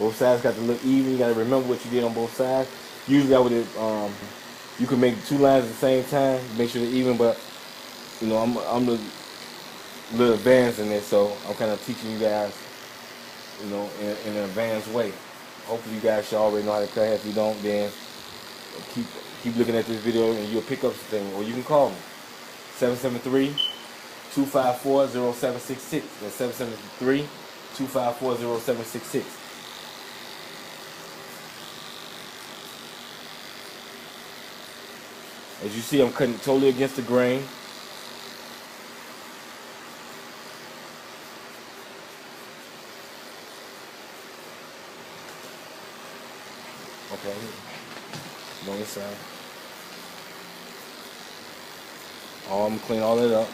Both sides got to look even. You got to remember what you did on both sides. Usually I would you can make two lines at the same time, make sure they're even, but you know, I'm a little advanced in this, so I'm kind of teaching you guys, you know, in an advanced way. Hopefully you guys should already know how to cut hair. If you don't, then keep looking at this video and you'll pick up something, or you can call me. 773-254-0766. That's 773-254-0766. As you see, I'm cutting totally against the grain. Okay, go inside. Oh, I'm gonna clean all that up.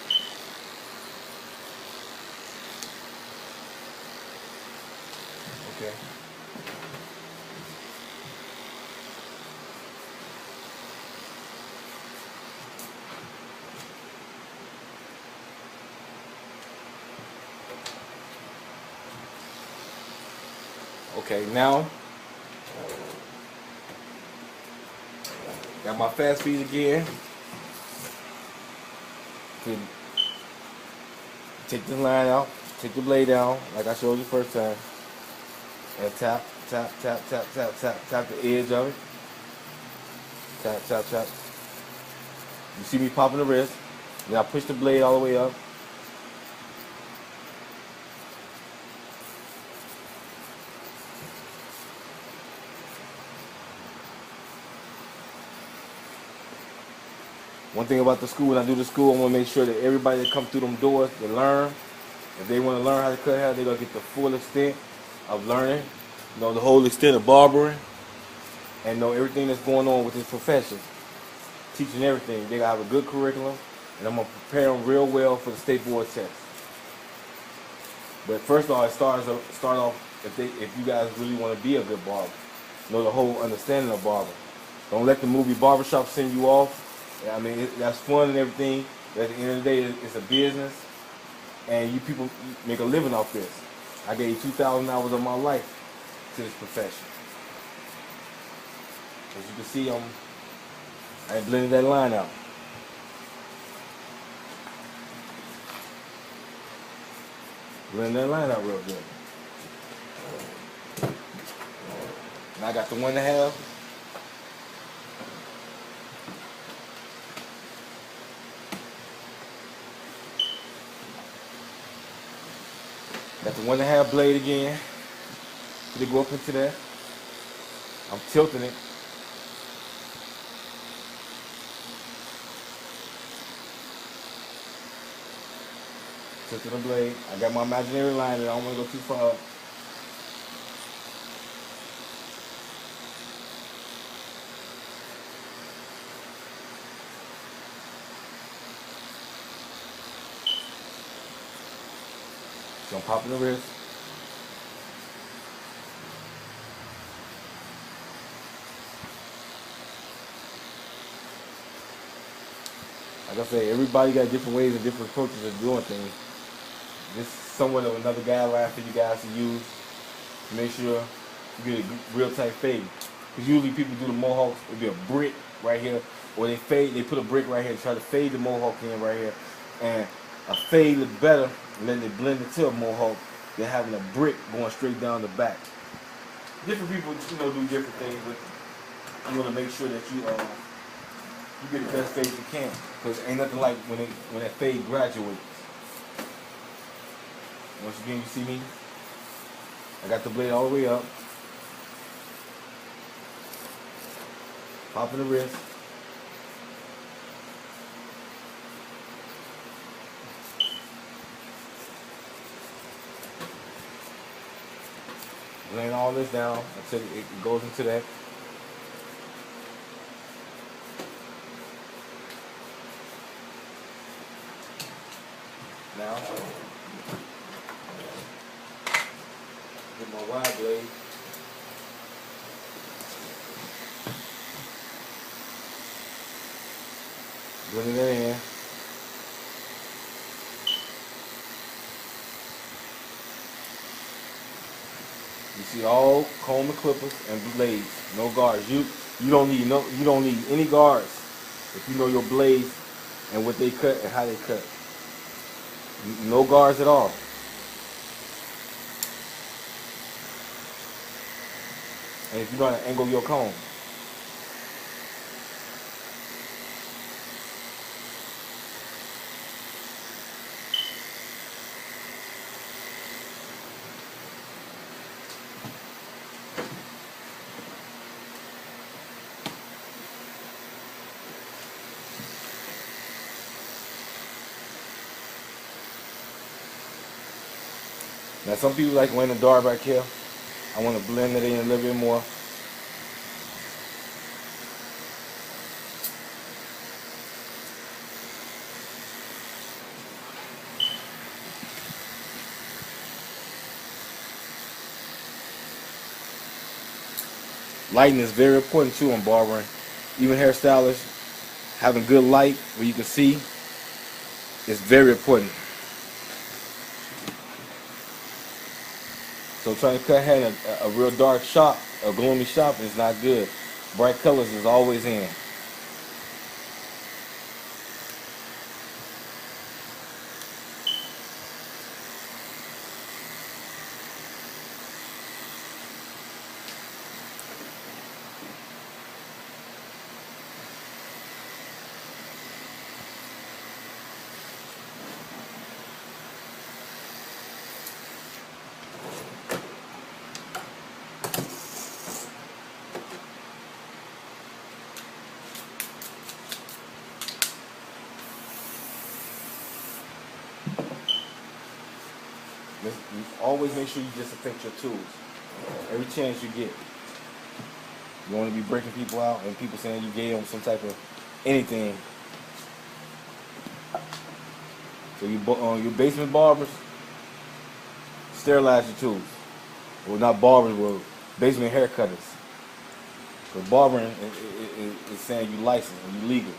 Okay. Okay, now got my fast feed again. Take the line out, take the blade down, like I showed you first time, and tap, tap, tap, tap, tap, tap, tap the edge of it. Tap, tap, tap. You see me popping the wrist. Then I push the blade all the way up. One thing about the school, when I do the school, I want to make sure that everybody that comes through them doors, they learn. If they want to learn how to cut hair, they're going to get the full extent of learning, you know, the whole extent of barbering, and know everything that's going on with this profession. Teaching everything. They got to have a good curriculum, and I'm going to prepare them real well for the state board test. But first of all, it start off if you guys really want to be a good barber, know the whole understanding of barber. Don't let the movie Barbershop send you off. I mean, that's fun and everything, but at the end of the day, it's a business, and you people make a living off this. I gave 2,000 hours of my life to this profession. As you can see, I blended that line out. Blend that line out real good. Now I got the 1.5. Got the 1.5 blade again. Did it go up into that? I'm tilting it. Tilting the blade. I got my imaginary line and I don't want to go too far up. So I'm popping the wrist. Like I say, everybody got different ways and different approaches of doing things. This is somewhat of another guideline for you guys to use to make sure you get a real tight fade. Because usually people do the mohawks, it'll be a brick right here, or they put a brick right here and try to fade the mohawk in right here. And a fade is better than they blend it to a mohawk than having a brick going straight down the back. Different people, you know, do different things, but you want to make sure that you get the best fade you can, because ain't nothing like when that fade graduates. Once again, you see me, I got the blade all the way up, popping the wrist. Blend all this down until it goes into that. Now, get my wide blade. Blend it in. You see all comb and clippers and blades, no guards. You don't need any guards if you know your blades and what they cut and how they cut. No guards at all. And if you know how to angle your comb. Now some people like when the dark back here. I want to blend it in a little bit more. Lighting is very important too in barbering. Even hairstylists having good light where you can see is very important. So trying to cut hair in a real dark shop, a gloomy shop is not good. Bright colors is always in. You always make sure you disinfect your tools every chance you get. You want to be breaking people out and people saying you gave them some type of anything. So your basement barbers, sterilize your tools. Well, not barbers, well, basement haircutters. So barbering is saying you licensed and you legal.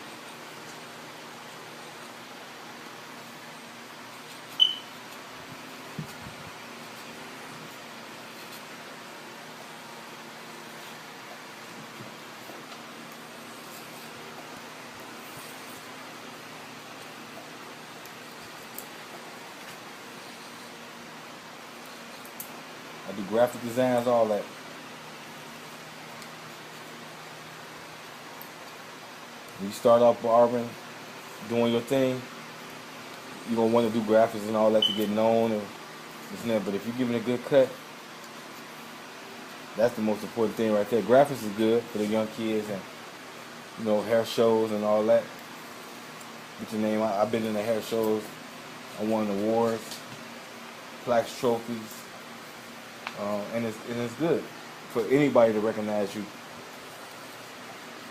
I do graphic designs, all that. When you start off barbering, doing your thing, you're going to want to do graphics and all that to get known and this and that. But if you're giving a good cut, that's the most important thing right there. Graphics is good for the young kids and, you know, hair shows and all that. Get your name out. I've been in the hair shows. I won awards, plaques, trophies. And it's good for anybody to recognize you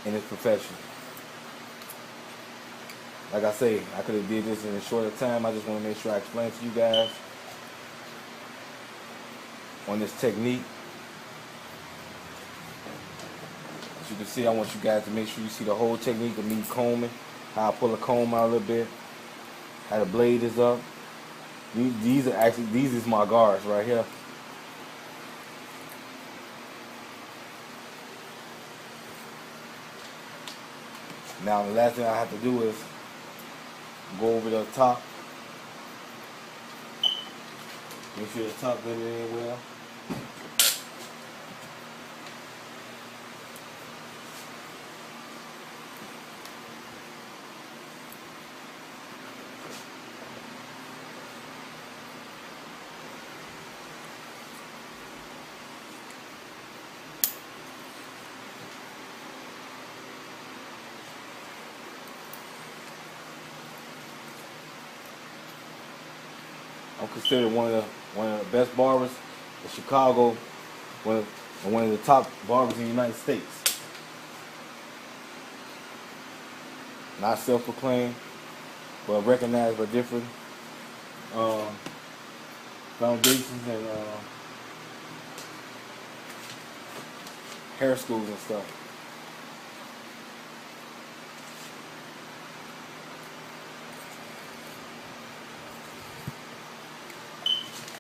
in this profession. Like I say, I could have did this in a shorter time. I just want to make sure I explain to you guys on this technique. As you can see, I want you guys to make sure you see the whole technique of me combing, how I pull a comb out a little bit, how the blade is up. These is my guards right here. Now the last thing I have to do is go over the top. Make sure the top blended in well. I'm considered one of the best barbers in Chicago, one of the top barbers in the United States. Not self-proclaimed, but recognized by different foundations and hair schools and stuff.